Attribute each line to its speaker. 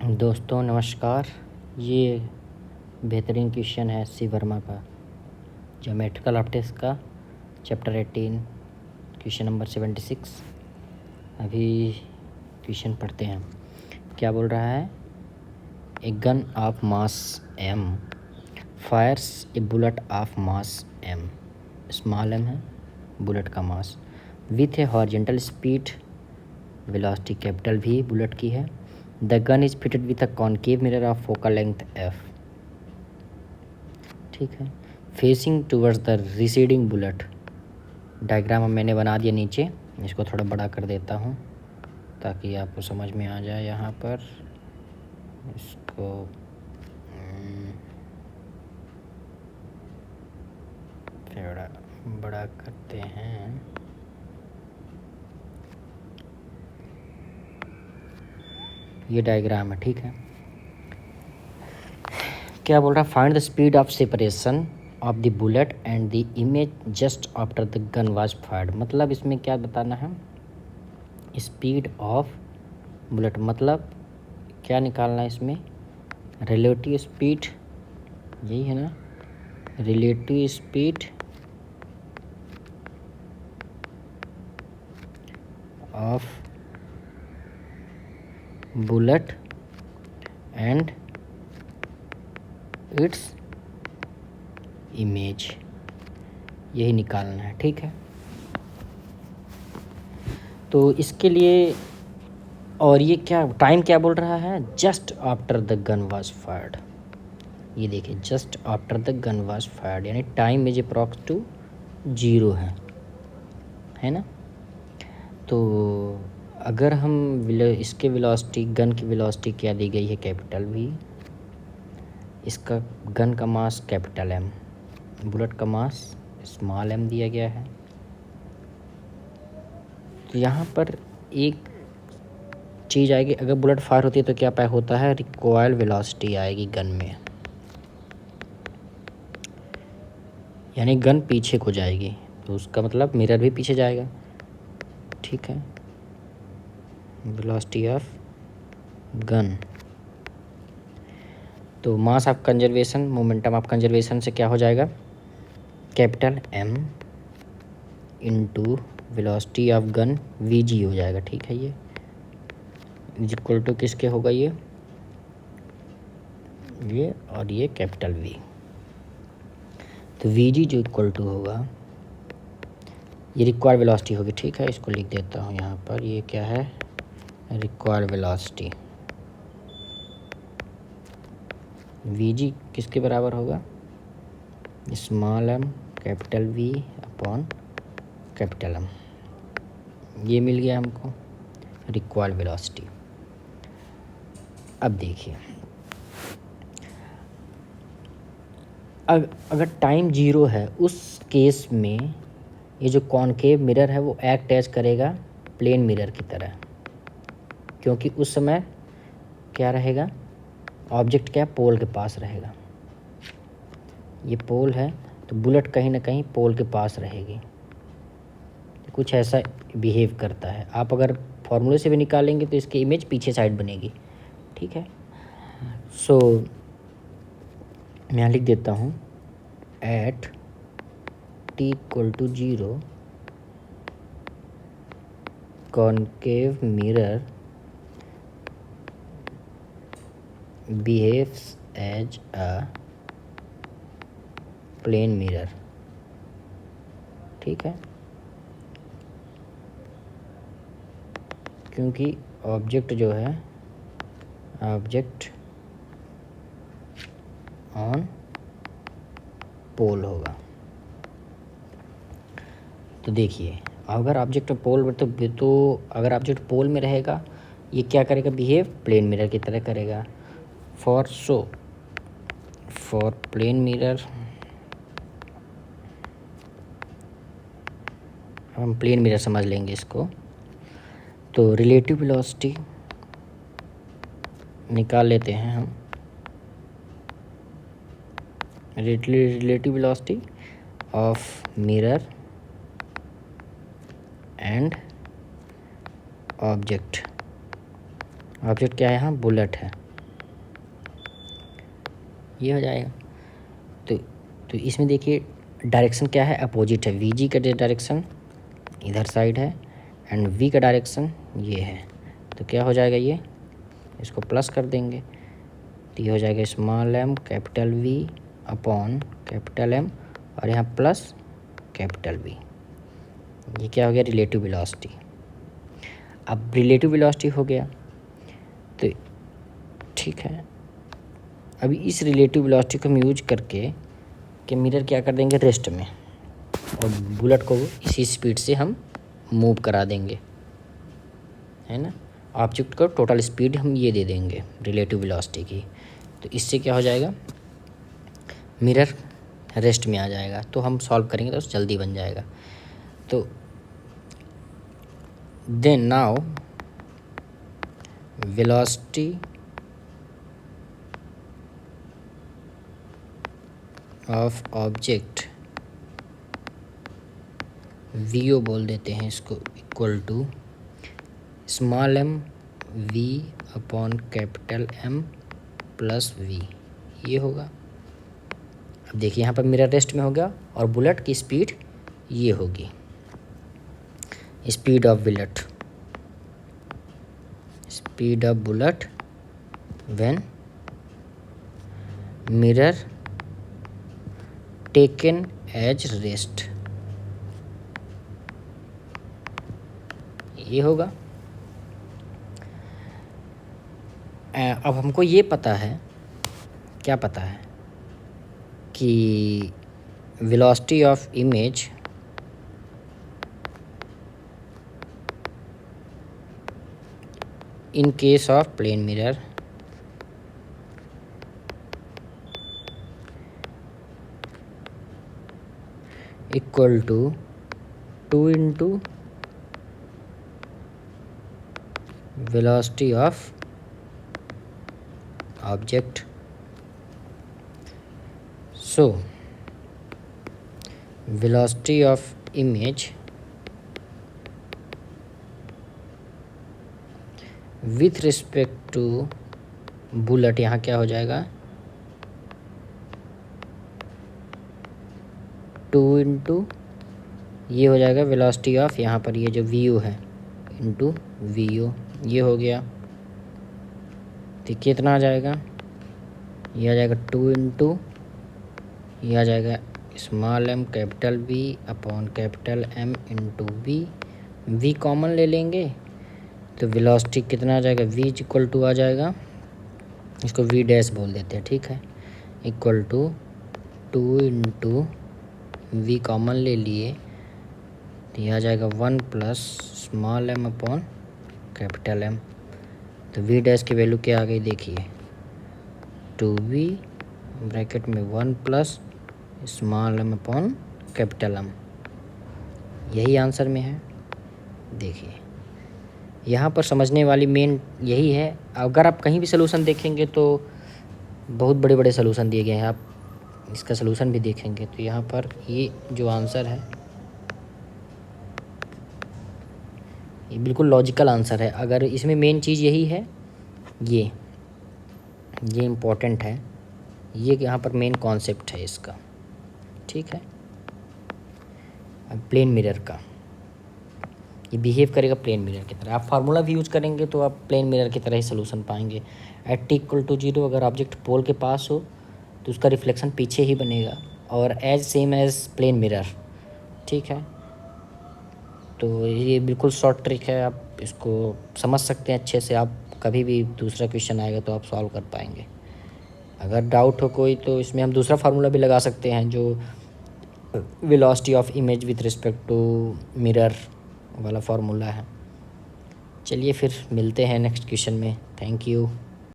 Speaker 1: दोस्तों नमस्कार। ये बेहतरीन क्वेश्चन है सी वर्मा का, ज्योमेट्रिकल ऑप्टिक्स का चैप्टर 18 क्वेश्चन नंबर 76। अभी क्वेश्चन पढ़ते हैं। क्या बोल रहा है? A gun of mass m fires a bullet of mass m, small m है बुलेट का mass, with a horizontal speed, velocity capital V bullet की है। The gun is fitted with a concave mirror of focal length f। ठीक है। Facing towards the receding bullet. Diagram मैंने बना दिया नीचे, इसको थोड़ा बड़ा कर देता हूँ ताकि आपको समझ में आ जाए। यहाँ पर इसको थोड़ा बड़ा करते हैं। ये डायग्राम है, ठीक है। क्या बोल रहा है? Find the speed of separation of the bullet and the image just after the gun was fired. मतलब इसमें क्या बताना है? स्पीड ऑफ बुलेट मतलब क्या निकालना है इसमें? रिलेटिव स्पीड, यही है ना, relative speed of bullet and its image, यही निकालना है, ठीक है। तो इसके लिए, और ये क्या टाइम क्या बोल रहा है? Just after the gun was fired. ये देखिए, just after the gun was fired यानी टाइम इज अप्रॉक्स टू 0 है ना। तो अगर हम इसके वेलोसिटी, गन की वेलोसिटी क्या दी गई है? Capital V। इसका गन का मास कैपिटल M, बुलेट का मास स्मॉल m दिया गया है। तो यहाँ पर एक चीज़ आएगी, अगर बुलेट फायर होती है तो क्या पाया होता है? रिक्वायर्ड वेलोसिटी आएगी गन में, यानी गन पीछे को जाएगी, तो उसका मतलब मिरर भी पीछे जाएगा, ठीक है। वेलोसिटी ऑफ गन, तो mass of conservation, momentum of conservation से क्या हो जाएगा? Capital M into velocity of gun Vg हो जाएगा, ठीक है। ये इज इक्वल टू किसके होगा? ये और ये कैपिटल V। तो Vg जो इक्वल टू होगा, ये रिक्वायर्ड वेलोसिटी होगी, ठीक है। इसको लिख देता हूँ यहाँ पर, ये क्या है? Required velocity. Vg किसके बराबर होगा? Small m capital V upon capital M। ये मिल गया हमको रिक्वायर्ड वेलोसिटी। अब देखिए, अगर टाइम 0 है उस केस में ये जो कॉनकेव मिरर है वो एक्ट एज करेगा प्लेन मिरर की तरह, क्योंकि उस समय क्या रहेगा? ऑब्जेक्ट क्या पोल के पास रहेगा। ये पोल है तो बुलेट कहीं ना कहीं पोल के पास रहेगी, कुछ ऐसा बिहेव करता है। आप अगर फॉर्मूले से भी निकालेंगे तो इसकी इमेज पीछे साइड बनेगी, ठीक है। सो मैं यहाँ लिख देता हूँ, at t equal to 0 concave mirror behaves as a plane mirror, ठीक है। क्योंकि ऑब्जेक्ट जो है, ऑब्जेक्ट ऑन पोल होगा। तो देखिए, अगर ऑब्जेक्ट पोल तो अगर ऑब्जेक्ट पोल में रहेगा, ये क्या करेगा? बिहेव प्लेन मिरर की तरह करेगा। फॉर प्लेन मिरर, हम प्लेन मिरर समझ लेंगे इसको। तो रिलेटिव वेलोसिटी निकाल लेते हैं हम, relative velocity of mirror and object. Object क्या है? यहाँ बुलेट है, ये हो जाएगा। तो इसमें देखिए डायरेक्शन क्या है, अपोजिट है। वी जी का डायरेक्शन इधर साइड है एंड वी का डायरेक्शन ये है, तो क्या हो जाएगा, ये इसको प्लस कर देंगे तो ये हो जाएगा small m capital V upon capital M और यहाँ प्लस कैपिटल वी। ये क्या हो गया, रिलेटिव वेलोसिटी। अब रिलेटिव वेलोसिटी हो गया तो ठीक है, अभी इस रिलेटिव वेलोसिटी को हम यूज करके कि मिरर क्या कर देंगे, रेस्ट में, और बुलेट को इसी स्पीड से हम मूव करा देंगे, है ना। ऑब्जेक्ट को टोटल स्पीड हम ये दे देंगे रिलेटिव वेलोसिटी की, तो इससे क्या हो जाएगा, मिरर रेस्ट में आ जाएगा। तो हम सॉल्व करेंगे तो जल्दी बन जाएगा। तो then now velocity of object VO बोल देते हैं इसको, equal to small m V upon capital M plus V, ये होगा। अब देखिए यहाँ पर मिरर रेस्ट में हो गया और बुलेट की स्पीड ये होगी, speed of bullet, speed of bullet when mirror taken as rest, ये होगा। अब हमको ये पता है, क्या पता है कि velocity of image in case of plane mirror equal to 2 into velocity of object. So velocity of image with respect to bullet, यहाँ क्या हो जाएगा, 2 इंटू ये हो जाएगा वेलोसिटी ऑफ, यहाँ पर ये जो वी ओ है इंटू वी ओ, ये हो गया। तो कितना आ जाएगा, ये आ जाएगा 2 इंटू ये आ जाएगा small m capital V upon capital M into V, V common ले लेंगे तो वेलोसिटी कितना आ जाएगा, वी इक्वल टू आ जाएगा, इसको वी डैश बोल देते हैं, ठीक है, equal to 2 into V common ले लिए तो ये आ जाएगा 1 plus small m upon capital M. तो वी डैश की वैल्यू क्या आ गई, देखिए 2v ब्रैकेट में 1 plus small m upon capital M, यही आंसर में है। देखिए यहाँ पर समझने वाली मेन यही है। अगर आप कहीं भी सलूशन देखेंगे तो बहुत बड़े बड़े सलूशन दिए गए हैं, आप इसका सलूशन भी देखेंगे तो यहाँ पर ये जो आंसर है ये बिल्कुल लॉजिकल आंसर है। अगर इसमें मेन चीज़ यही है, ये इम्पोर्टेंट है, ये यहाँ पर मेन कॉन्सेप्ट है इसका, ठीक है। अब प्लेन मिरर का ये बिहेव करेगा प्लेन मिरर की तरह। आप फार्मूला भी यूज करेंगे तो आप प्लेन मिरर की तरह ही सोल्यूशन पाएंगे। एट टी इक्वल टू 0 अगर ऑब्जेक्ट पोल के पास हो तो उसका रिफ्लेक्शन पीछे ही बनेगा, और as same as plane mirror, ठीक है। तो ये बिल्कुल शॉर्ट ट्रिक है, आप इसको समझ सकते हैं अच्छे से। आप कभी भी दूसरा क्वेश्चन आएगा तो आप सॉल्व कर पाएंगे। अगर डाउट हो कोई तो इसमें हम दूसरा फार्मूला भी लगा सकते हैं जो velocity of image with respect to mirror वाला फार्मूला है। चलिए फिर मिलते हैं नेक्स्ट क्वेश्चन में। Thank you.